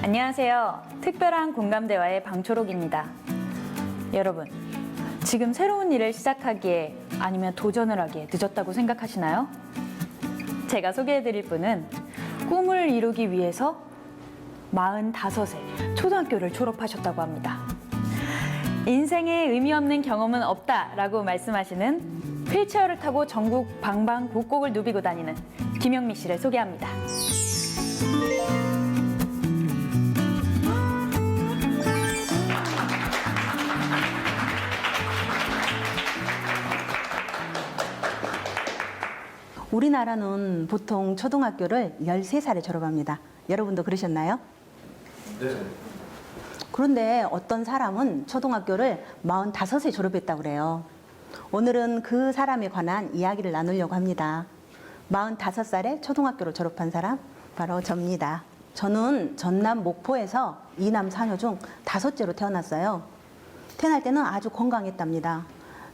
안녕하세요. 특별한 공감대와의 방초록입니다. 여러분, 지금 새로운 일을 시작하기에 아니면 도전을 하기에 늦었다고 생각하시나요? 제가 소개해드릴 분은 꿈을 이루기 위해서 45세 초등학교를 졸업하셨다고 합니다. 인생에 의미 없는 경험은 없다라고 말씀하시는 휠체어를 타고 전국 방방곡곡을 누비고 다니는 김영미 씨를 소개합니다. 우리나라는 보통 초등학교를 13살에 졸업합니다. 여러분도 그러셨나요? 네. 그런데 어떤 사람은 초등학교를 45세 졸업했다고 그래요. 오늘은 그 사람에 관한 이야기를 나누려고 합니다. 45살에 초등학교를 졸업한 사람, 바로 저입니다. 저는 전남 목포에서 2남 4녀 중 5째로 태어났어요. 태어날 때는 아주 건강했답니다.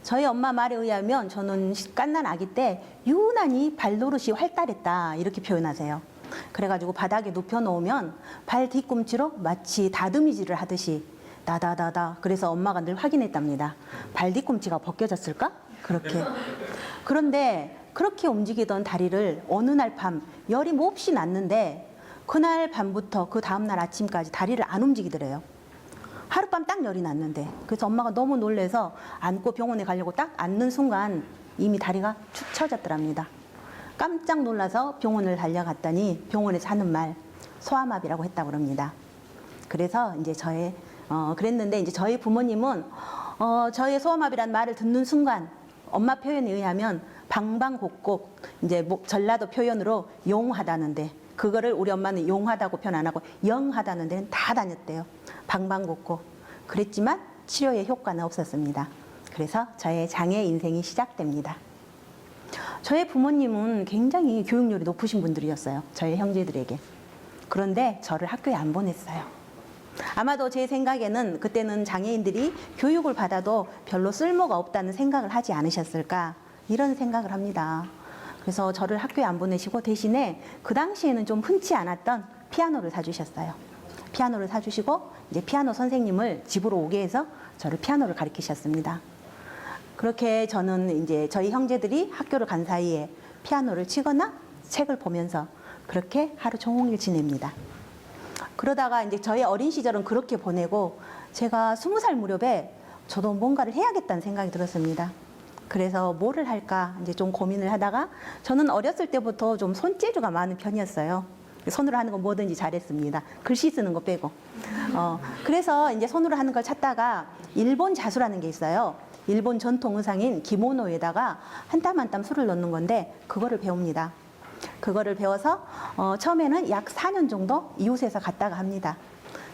저희 엄마 말에 의하면 저는 갓난 아기 때 유난히 발노릇이 활달했다 이렇게 표현하세요. 그래가지고 바닥에 눕혀놓으면 발 뒤꿈치로 마치 다듬이질을 하듯이 나다다다 그래서 엄마가 늘 확인했답니다. 발 뒤꿈치가 벗겨졌을까? 그렇게. 그런데 그렇게 움직이던 다리를 어느 날 밤 열이 몹시 났는데 그날 밤부터 그 다음날 아침까지 다리를 안 움직이더래요. 하룻밤 딱 열이 났는데 그래서 엄마가 너무 놀래서 안고 병원에 가려고 딱 앉는 순간 이미 다리가 축 처졌더랍니다. 깜짝 놀라서 병원을 달려갔더니 병원에서 하는 말 소아마비라고 했다고 그럽니다. 그래서 이제 그랬는데 이제 저희 부모님은 저의 소아마비란 말을 듣는 순간 엄마 표현에 의하면 방방곡곡 이제 전라도 표현으로 용하다는데 그거를 우리 엄마는 용하다고 표현 안 하고 영하다는 데는 다 다녔대요. 방방곡곡. 그랬지만 치료의 효과는 없었습니다. 그래서 저의 장애 인생이 시작됩니다. 저의 부모님은 굉장히 교육열이 높으신 분들이었어요. 저의 형제들에게. 그런데 저를 학교에 안 보냈어요. 아마도 제 생각에는 그때는 장애인들이 교육을 받아도 별로 쓸모가 없다는 생각을 하지 않으셨을까 이런 생각을 합니다. 그래서 저를 학교에 안 보내시고 대신에 그 당시에는 좀 흔치 않았던 피아노를 사주셨어요. 피아노를 사주시고 이제 피아노 선생님을 집으로 오게 해서 저를 피아노를 가르치셨습니다. 그렇게 저는 이제 저희 형제들이 학교를 간 사이에 피아노를 치거나 책을 보면서 그렇게 하루 종일 지냅니다. 그러다가 이제 저의 어린 시절은 그렇게 보내고 제가 20살 무렵에 저도 뭔가를 해야겠다는 생각이 들었습니다. 그래서 뭐를 할까 이제 좀 고민을 하다가 저는 어렸을 때부터 좀 손재주가 많은 편이었어요. 손으로 하는 건 뭐든지 잘했습니다. 글씨 쓰는 거 빼고. 그래서 이제 손으로 하는 걸 찾다가 일본 자수라는 게 있어요. 일본 전통 의상인 기모노에다가 한 땀 한 땀 수를 넣는 건데 그거를 배웁니다. 그거를 배워서 처음에는 약 4년 정도 이웃에서 갔다가 합니다.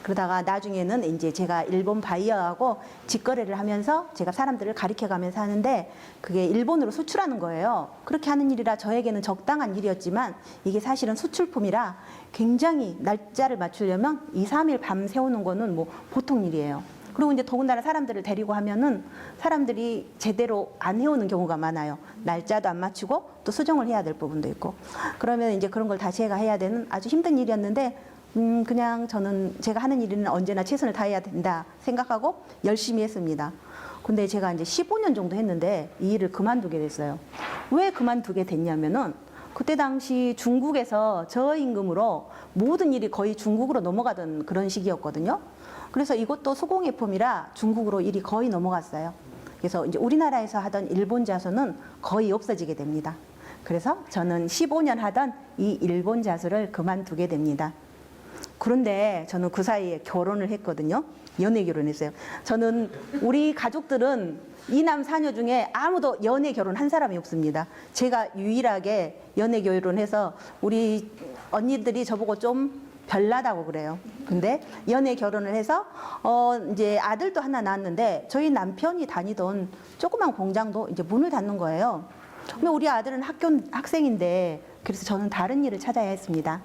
그러다가 나중에는 이제 제가 일본 바이어하고 직거래를 하면서 제가 사람들을 가르쳐 가면서 하는데 그게 일본으로 수출하는 거예요. 그렇게 하는 일이라 저에게는 적당한 일이었지만 이게 사실은 수출품이라 굉장히 날짜를 맞추려면 2, 3일 밤 세우는 거는 뭐 보통 일이에요. 그리고 이제 더군다나 사람들을 데리고 하면은 사람들이 제대로 안 해오는 경우가 많아요. 날짜도 안 맞추고 또 수정을 해야 될 부분도 있고. 그러면 이제 그런 걸 다시 제가 해야 되는 아주 힘든 일이었는데 그냥 저는 제가 하는 일은 언제나 최선을 다해야 된다 생각하고 열심히 했습니다. 근데 제가 이제 15년 정도 했는데 이 일을 그만두게 됐어요. 왜 그만두게 됐냐면은 그때 당시 중국에서 저임금으로 모든 일이 거의 중국으로 넘어가던 그런 시기였거든요. 그래서 이것도 수공예품이라 중국으로 일이 거의 넘어갔어요. 그래서 이제 우리나라에서 하던 일본 자수는 거의 없어지게 됩니다. 그래서 저는 15년 하던 이 일본 자수를 그만두게 됩니다. 그런데 저는 그 사이에 결혼을 했거든요. 연애 결혼했어요. 저는 우리 가족들은 2남 4녀 중에 아무도 연애 결혼 한 사람이 없습니다. 제가 유일하게 연애 결혼해서 우리 언니들이 저보고 좀 별나다고 그래요. 근데 연애 결혼을 해서 이제 아들도 하나 낳았는데 저희 남편이 다니던 조그만 공장도 이제 문을 닫는 거예요. 근데 우리 아들은 학생인데 그래서 저는 다른 일을 찾아야 했습니다.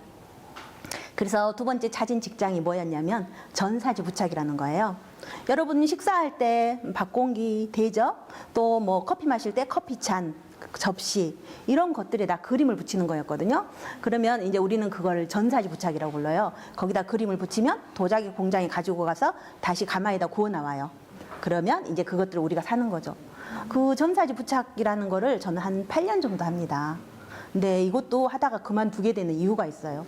그래서 두 번째 찾은 직장이 뭐였냐면 전사지 부착이라는 거예요. 여러분 식사할 때 밥공기, 대접, 또 뭐 커피 마실 때 커피잔, 접시 이런 것들에다 그림을 붙이는 거였거든요. 그러면 이제 우리는 그걸 전사지 부착이라고 불러요. 거기다 그림을 붙이면 도자기 공장에 가지고 가서 다시 가마에다 구워 나와요. 그러면 이제 그것들을 우리가 사는 거죠. 그 전사지 부착이라는 거를 저는 한 8년 정도 합니다. 근데 이것도 하다가 그만두게 되는 이유가 있어요.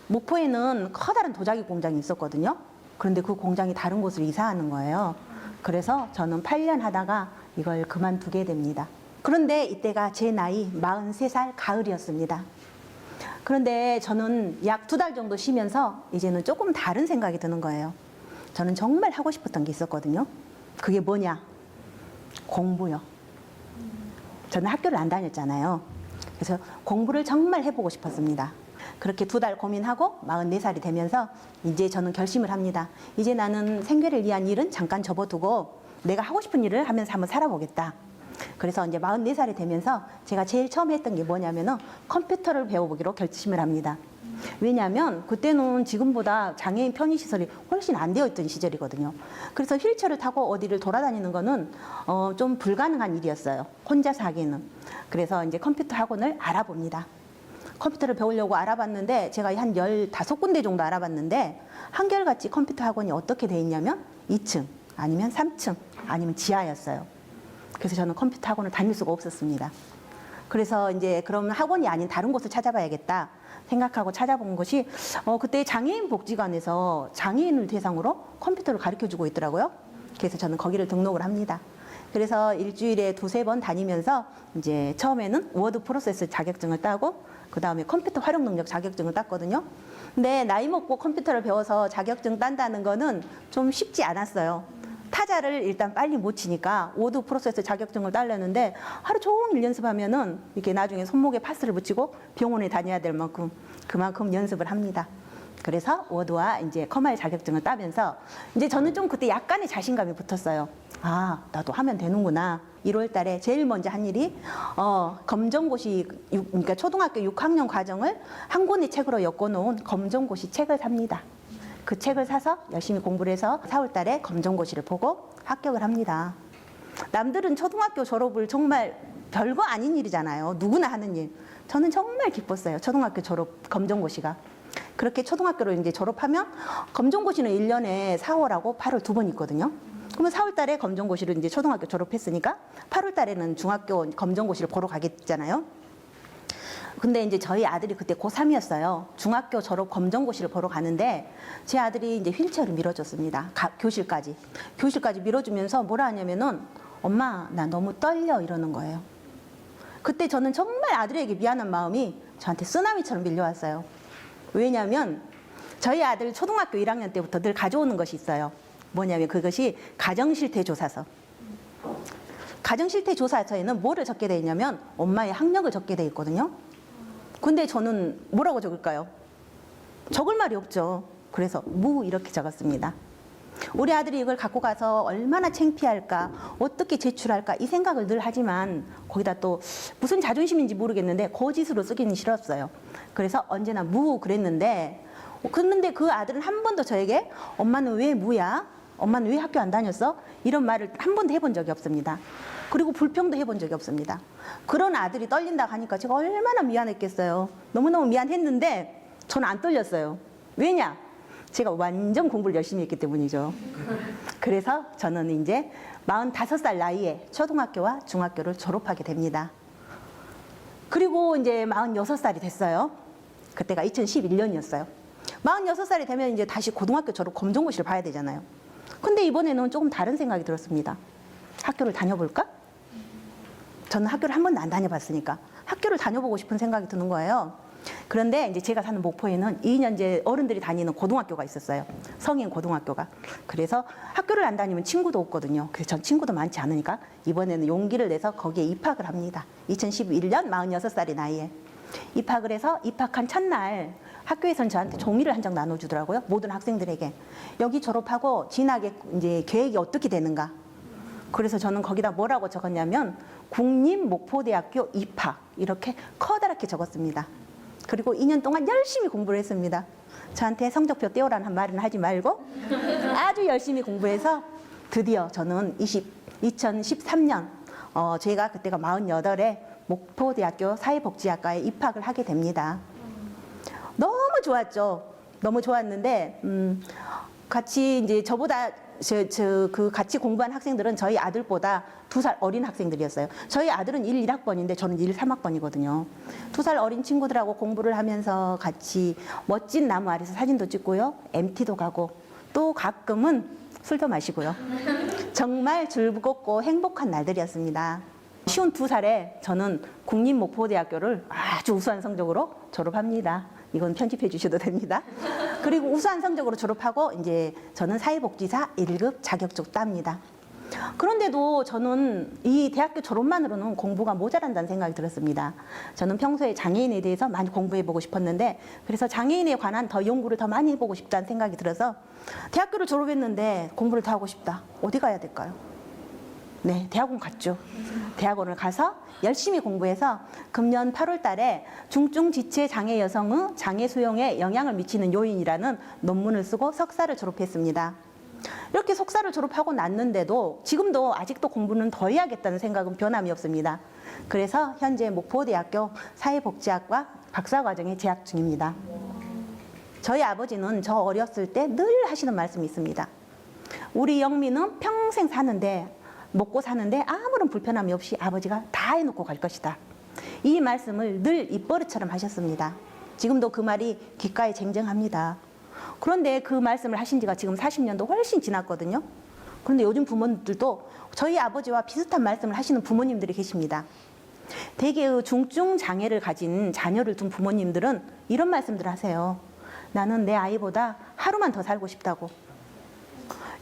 목포에는 커다란 도자기 공장이 있었거든요. 그런데 그 공장이 다른 곳으로 이사하는 거예요. 그래서 저는 8년 하다가 이걸 그만두게 됩니다. 그런데 이때가 제 나이 43살 가을이었습니다. 그런데 저는 약 2달 정도 쉬면서 이제는 조금 다른 생각이 드는 거예요. 저는 정말 하고 싶었던 게 있었거든요. 그게 뭐냐? 공부요. 저는 학교를 안 다녔잖아요. 그래서 공부를 정말 해보고 싶었습니다. 그렇게 2달 고민하고 44살이 되면서 이제 저는 결심을 합니다. 이제 나는 생계를 위한 일은 잠깐 접어두고 내가 하고 싶은 일을 하면서 한번 살아보겠다. 그래서 이제 44살이 되면서 제가 제일 처음 했던 게 뭐냐면은 컴퓨터를 배워보기로 결심을 합니다. 왜냐하면 그때는 지금보다 장애인 편의시설이 훨씬 안 되어 있던 시절이거든요. 그래서 휠체어를 타고 어디를 돌아다니는 거는 좀 불가능한 일이었어요. 혼자서 하기는. 그래서 이제 컴퓨터 학원을 알아봅니다. 컴퓨터를 배우려고 알아봤는데 제가 한 15군데 정도 알아봤는데 한결같이 컴퓨터 학원이 어떻게 돼 있냐면 2층 아니면 3층 아니면 지하였어요. 그래서 저는 컴퓨터 학원을 다닐 수가 없었습니다. 그래서 이제 그러면 학원이 아닌 다른 곳을 찾아봐야겠다 생각하고 찾아본 것이 그때 장애인 복지관에서 장애인을 대상으로 컴퓨터를 가르쳐주고 있더라고요. 그래서 저는 거기를 등록을 합니다. 그래서 일주일에 2-3번 다니면서 이제 처음에는 워드 프로세스 자격증을 따고 그 다음에 컴퓨터 활용 능력 자격증을 땄거든요. 근데 나이 먹고 컴퓨터를 배워서 자격증 딴다는 거는 좀 쉽지 않았어요. 타자를 일단 빨리 못 치니까 워드 프로세스 자격증을 따려는데 하루 종일 연습하면은 이렇게 나중에 손목에 파스를 붙이고 병원에 다녀야 될 만큼 그만큼 연습을 합니다. 그래서 워드와 이제 커말 자격증을 따면서 이제 저는 좀 그때 약간의 자신감이 붙었어요. 아, 나도 하면 되는구나. 1월 달에 제일 먼저 한 일이 검정고시 그러니까 초등학교 6학년 과정을 한 권의 책으로 엮어놓은 검정고시 책을 삽니다. 그 책을 사서 열심히 공부를 해서 4월 달에 검정고시를 보고 합격을 합니다. 남들은 초등학교 졸업을 정말 별거 아닌 일이잖아요. 누구나 하는 일. 저는 정말 기뻤어요. 초등학교 졸업 검정고시가. 그렇게 초등학교를 이제 졸업하면 검정고시는 1년에 4월하고 8월 2번 있거든요. 그러면 4월 달에 검정고시를 이제 초등학교 졸업했으니까 8월 달에는 중학교 검정고시를 보러 가겠잖아요. 근데 이제 저희 아들이 그때 고3이었어요. 중학교 졸업 검정고시를 보러 가는데 제 아들이 이제 휠체어를 밀어줬습니다. 교실까지. 교실까지 밀어주면서 뭐라 하냐면은 엄마, 나 너무 떨려 이러는 거예요. 그때 저는 정말 아들에게 미안한 마음이 저한테 쓰나미처럼 밀려왔어요. 왜냐하면 저희 아들 초등학교 1학년 때부터 늘 가져오는 것이 있어요. 뭐냐면 그것이 가정실태조사서. 가정실태조사서에는 뭐를 적게 돼 있냐면 엄마의 학력을 적게 돼 있거든요. 근데 저는 뭐라고 적을까요? 적을 말이 없죠. 그래서 무 이렇게 적었습니다. 우리 아들이 이걸 갖고 가서 얼마나 창피할까, 어떻게 제출할까 이 생각을 늘 하지만 거기다 또 무슨 자존심인지 모르겠는데 거짓으로 쓰기는 싫었어요. 그래서 언제나 무 그랬는데 그런데 그 아들은 한 번도 저에게 엄마는 왜 무야? 엄마는 왜 학교 안 다녔어? 이런 말을 한 번도 해본 적이 없습니다. 그리고 불평도 해본 적이 없습니다. 그런 아들이 떨린다고 하니까 제가 얼마나 미안했겠어요. 너무너무 미안했는데 저는 안 떨렸어요. 왜냐? 제가 완전 공부를 열심히 했기 때문이죠. 그래서 저는 이제 45살 나이에 초등학교와 중학교를 졸업하게 됩니다. 그리고 이제 46살이 됐어요. 그때가 2011년이었어요. 46살이 되면 이제 다시 고등학교 졸업 검정고시를 봐야 되잖아요. 근데 이번에는 조금 다른 생각이 들었습니다. 학교를 다녀볼까? 저는 학교를 한 번도 안 다녀봤으니까 학교를 다녀보고 싶은 생각이 드는 거예요. 그런데 이제 제가 사는 목포에는 2년제 어른들이 다니는 고등학교가 있었어요. 성인 고등학교가. 그래서 학교를 안 다니면 친구도 없거든요. 그래서 전 친구도 많지 않으니까 이번에는 용기를 내서 거기에 입학을 합니다. 2011년 46살의 나이에. 입학을 해서 입학한 첫날 학교에서는 저한테 종이를 한 장 나눠주더라고요. 모든 학생들에게. 여기 졸업하고 진학의 이제 계획이 어떻게 되는가. 그래서 저는 거기다 뭐라고 적었냐면 국립목포대학교 입학 이렇게 커다랗게 적었습니다. 그리고 2년 동안 열심히 공부를 했습니다. 저한테 성적표 떼오라는 말은 하지 말고 아주 열심히 공부해서 드디어 저는 2013년 제가 그때가 48에 목포대학교 사회복지학과에 입학을 하게 됩니다. 너무 좋았죠. 너무 좋았는데 같이 이제 저보다 그 같이 공부한 학생들은 저희 아들보다 2살 어린 학생들이었어요. 저희 아들은 1학번인데 저는 3학번이거든요. 2살 어린 친구들하고 공부를 하면서 같이 멋진 나무 아래서 사진도 찍고요. MT도 가고 또 가끔은 술도 마시고요. 정말 즐겁고 행복한 날들이었습니다. 쉬운 2살에 저는 국립목포대학교를 아주 우수한 성적으로 졸업합니다. 이건 편집해 주셔도 됩니다. 그리고 우수한 성적으로 졸업하고 이제 저는 사회복지사 1급 자격증 땁니다. 그런데도 저는 이 대학교 졸업만으로는 공부가 모자란다는 생각이 들었습니다. 저는 평소에 장애인에 대해서 많이 공부해 보고 싶었는데 그래서 장애인에 관한 더 연구를 더 많이 해보고 싶다는 생각이 들어서 대학교를 졸업했는데 공부를 더 하고 싶다. 어디 가야 될까요? 네, 대학원 갔죠. 대학원을 가서 열심히 공부해서 금년 8월 달에 중증 지체 장애 여성의 장애 수용에 영향을 미치는 요인이라는 논문을 쓰고 석사를 졸업했습니다. 이렇게 석사를 졸업하고 났는데도 지금도 아직도 공부는 더 해야겠다는 생각은 변함이 없습니다. 그래서 현재 목포대학교 사회복지학과 박사과정에 재학 중입니다. 저희 아버지는 저 어렸을 때 늘 하시는 말씀이 있습니다. 우리 영미는 평생 사는데 먹고 사는데 아무런 불편함이 없이 아버지가 다 해놓고 갈 것이다. 이 말씀을 늘 입버릇처럼 하셨습니다. 지금도 그 말이 귓가에 쟁쟁합니다. 그런데 그 말씀을 하신 지가 지금 40년도 훨씬 지났거든요. 그런데 요즘 부모님들도 저희 아버지와 비슷한 말씀을 하시는 부모님들이 계십니다. 대개의 중증 장애를 가진 자녀를 둔 부모님들은 이런 말씀들을 하세요. 나는 내 아이보다 하루만 더 살고 싶다고.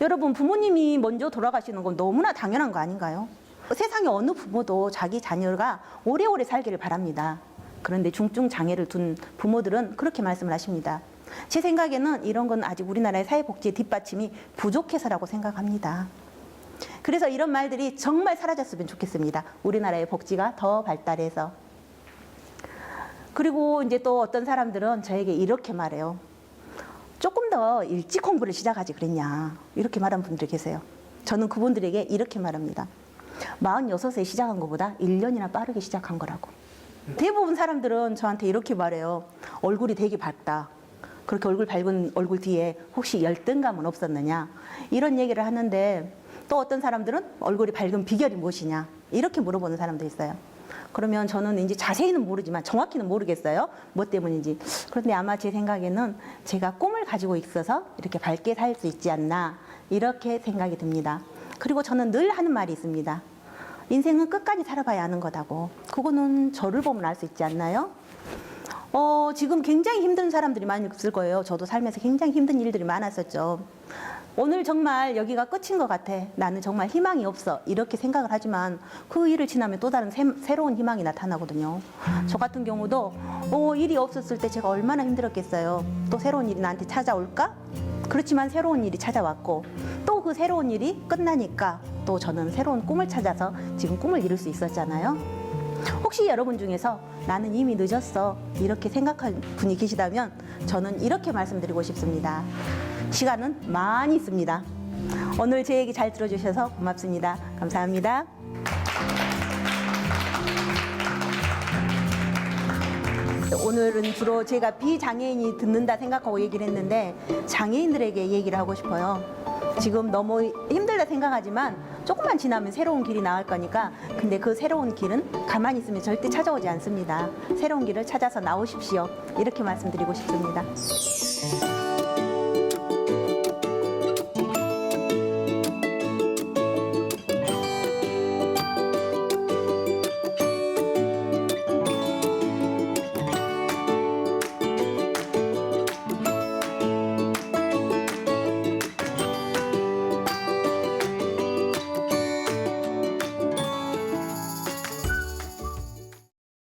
여러분, 부모님이 먼저 돌아가시는 건 너무나 당연한 거 아닌가요? 세상에 어느 부모도 자기 자녀가 오래오래 살기를 바랍니다. 그런데 중증 장애를 둔 부모들은 그렇게 말씀을 하십니다. 제 생각에는 이런 건 아직 우리나라의 사회복지의 뒷받침이 부족해서라고 생각합니다. 그래서 이런 말들이 정말 사라졌으면 좋겠습니다. 우리나라의 복지가 더 발달해서. 그리고 이제 또 어떤 사람들은 저에게 이렇게 말해요. 조금 더 일찍 공부를 시작하지 그랬냐. 이렇게 말하는 분들이 계세요. 저는 그분들에게 이렇게 말합니다. 46세 시작한 것보다 1년이나 빠르게 시작한 거라고. 대부분 사람들은 저한테 이렇게 말해요. 얼굴이 되게 밝다. 그렇게 얼굴 밝은 얼굴 뒤에 혹시 열등감은 없었느냐. 이런 얘기를 하는데 또 어떤 사람들은 얼굴이 밝은 비결이 무엇이냐. 이렇게 물어보는 사람도 있어요. 그러면 저는 이제 자세히는 모르지만 정확히는 모르겠어요. 뭐 때문인지. 그런데 아마 제 생각에는 제가 꿈을 가지고 있어서 이렇게 밝게 살 수 있지 않나 이렇게 생각이 듭니다. 그리고 저는 늘 하는 말이 있습니다. 인생은 끝까지 살아봐야 하는 거다고. 그거는 저를 보면 알 수 있지 않나요? 지금 굉장히 힘든 사람들이 많이 있을 거예요. 저도 살면서 굉장히 힘든 일들이 많았었죠. 오늘 정말 여기가 끝인 것 같아. 나는 정말 희망이 없어. 이렇게 생각을 하지만 그 일을 지나면 또 다른 새로운 희망이 나타나거든요. 저 같은 경우도 일이 없었을 때 제가 얼마나 힘들었겠어요. 또 새로운 일이 나한테 찾아올까? 그렇지만 새로운 일이 찾아왔고 또 그 새로운 일이 끝나니까 또 저는 새로운 꿈을 찾아서 지금 꿈을 이룰 수 있었잖아요. 혹시 여러분 중에서 나는 이미 늦었어 이렇게 생각할 분이 계시다면 저는 이렇게 말씀드리고 싶습니다. 시간은 많이 있습니다. 오늘 제 얘기 잘 들어주셔서 고맙습니다. 감사합니다. 오늘은 주로 제가 비장애인이 듣는다 생각하고 얘기를 했는데 장애인들에게 얘기를 하고 싶어요. 지금 너무 힘들다 생각하지만 조금만 지나면 새로운 길이 나올 거니까 근데 그 새로운 길은 가만히 있으면 절대 찾아오지 않습니다. 새로운 길을 찾아서 나오십시오. 이렇게 말씀드리고 싶습니다.